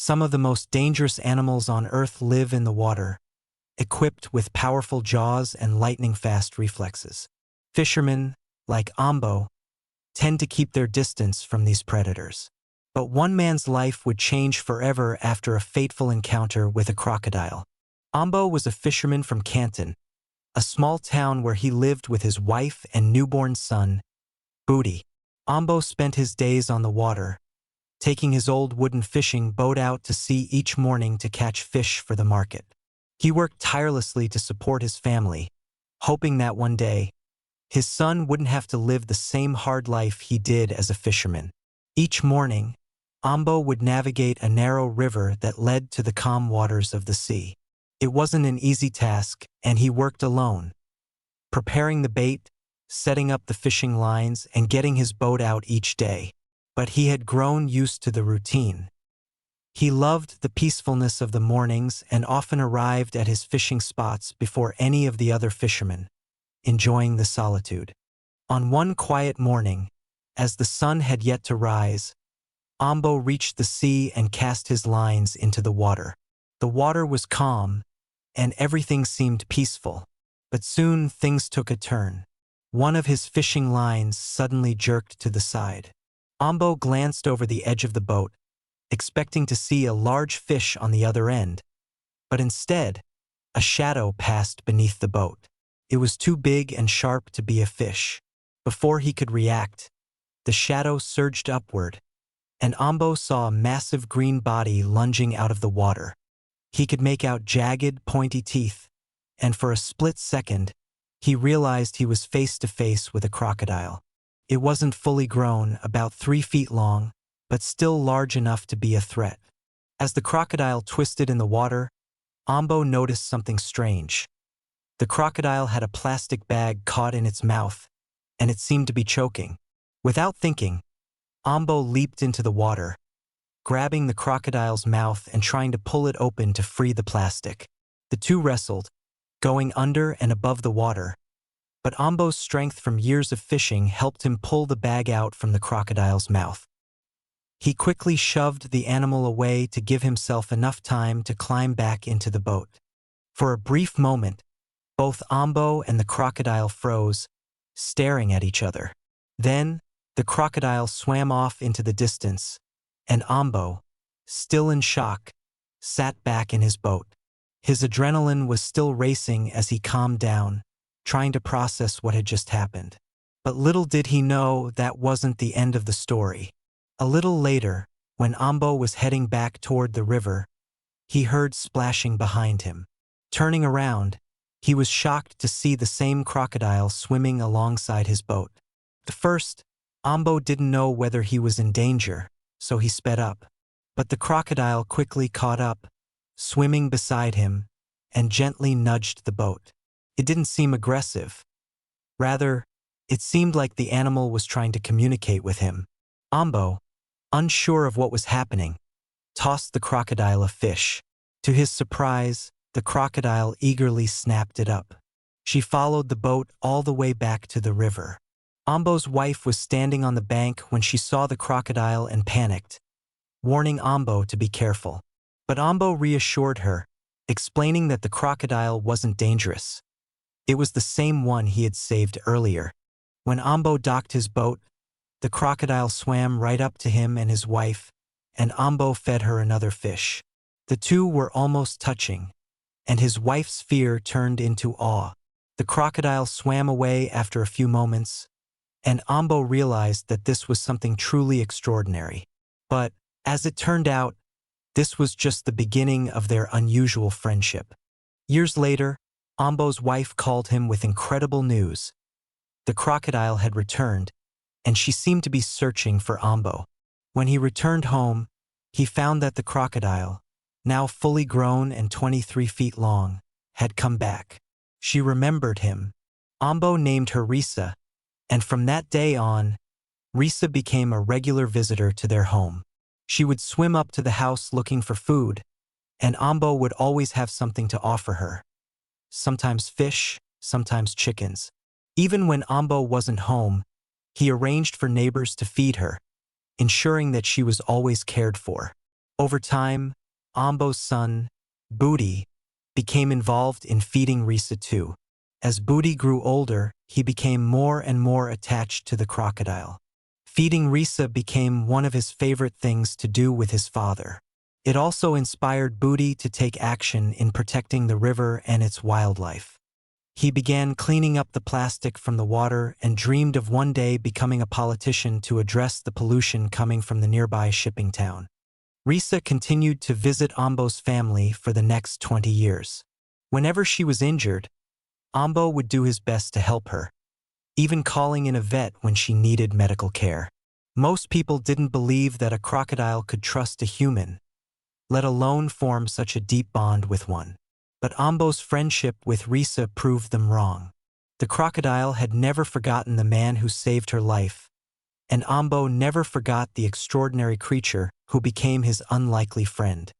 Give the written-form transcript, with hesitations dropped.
Some of the most dangerous animals on Earth live in the water, equipped with powerful jaws and lightning-fast reflexes. Fishermen, like Ambo, tend to keep their distance from these predators. But one man's life would change forever after a fateful encounter with a crocodile. Ambo was a fisherman from Canton, a small town where he lived with his wife and newborn son, Booty. Ambo spent his days on the water, taking his old wooden fishing boat out to sea each morning to catch fish for the market. He worked tirelessly to support his family, hoping that one day, his son wouldn't have to live the same hard life he did as a fisherman. Each morning, Ambo would navigate a narrow river that led to the calm waters of the sea. It wasn't an easy task, and he worked alone, preparing the bait, setting up the fishing lines, and getting his boat out each day. But he had grown used to the routine. He loved the peacefulness of the mornings and often arrived at his fishing spots before any of the other fishermen, enjoying the solitude. On one quiet morning, as the sun had yet to rise, Ambo reached the sea and cast his lines into the water. The water was calm, and everything seemed peaceful. But soon things took a turn. One of his fishing lines suddenly jerked to the side. Ambo glanced over the edge of the boat, expecting to see a large fish on the other end. But instead, a shadow passed beneath the boat. It was too big and sharp to be a fish. Before he could react, the shadow surged upward, and Ambo saw a massive green body lunging out of the water. He could make out jagged, pointy teeth, and for a split second, he realized he was face to face with a crocodile. It wasn't fully grown, about 3 feet long, but still large enough to be a threat. As the crocodile twisted in the water, Ambo noticed something strange. The crocodile had a plastic bag caught in its mouth, and it seemed to be choking. Without thinking, Ambo leaped into the water, grabbing the crocodile's mouth and trying to pull it open to free the plastic. The two wrestled, going under and above the water, but Ambo's strength from years of fishing helped him pull the bag out from the crocodile's mouth. He quickly shoved the animal away to give himself enough time to climb back into the boat. For a brief moment, both Ambo and the crocodile froze, staring at each other. Then, the crocodile swam off into the distance, and Ambo, still in shock, sat back in his boat. His adrenaline was still racing as he calmed down, trying to process what had just happened. But little did he know that wasn't the end of the story. A little later, when Ambo was heading back toward the river, he heard splashing behind him. Turning around, he was shocked to see the same crocodile swimming alongside his boat. At first, Ambo didn't know whether he was in danger, so he sped up. But the crocodile quickly caught up, swimming beside him, and gently nudged the boat. It didn't seem aggressive. Rather, it seemed like the animal was trying to communicate with him. Ambo, unsure of what was happening, tossed the crocodile a fish. To his surprise, the crocodile eagerly snapped it up. She followed the boat all the way back to the river. Ambo's wife was standing on the bank when she saw the crocodile and panicked, warning Ambo to be careful. But Ambo reassured her, explaining that the crocodile wasn't dangerous. It was the same one he had saved earlier. When Ambo docked his boat, the crocodile swam right up to him and his wife, and Ambo fed her another fish. The two were almost touching, and his wife's fear turned into awe. The crocodile swam away after a few moments, and Ambo realized that this was something truly extraordinary. But, as it turned out, this was just the beginning of their unusual friendship. Years later, Ambo's wife called him with incredible news. The crocodile had returned, and she seemed to be searching for Ambo. When he returned home, he found that the crocodile, now fully grown and 23 feet long, had come back. She remembered him. Ambo named her Risa, and from that day on, Risa became a regular visitor to their home. She would swim up to the house looking for food, and Ambo would always have something to offer her. Sometimes fish, sometimes chickens. Even when Ambo wasn't home, he arranged for neighbors to feed her, ensuring that she was always cared for. Over time, Ambo's son, Booty, became involved in feeding Risa too. As Booty grew older, he became more and more attached to the crocodile. Feeding Risa became one of his favorite things to do with his father. It also inspired Booty to take action in protecting the river and its wildlife. He began cleaning up the plastic from the water and dreamed of one day becoming a politician to address the pollution coming from the nearby shipping town. Risa continued to visit Ambo's family for the next 20 years. Whenever she was injured, Ambo would do his best to help her, even calling in a vet when she needed medical care. Most people didn't believe that a crocodile could trust a human, let alone form such a deep bond with one. But Ambo's friendship with Risa proved them wrong. The crocodile had never forgotten the man who saved her life, and Ambo never forgot the extraordinary creature who became his unlikely friend.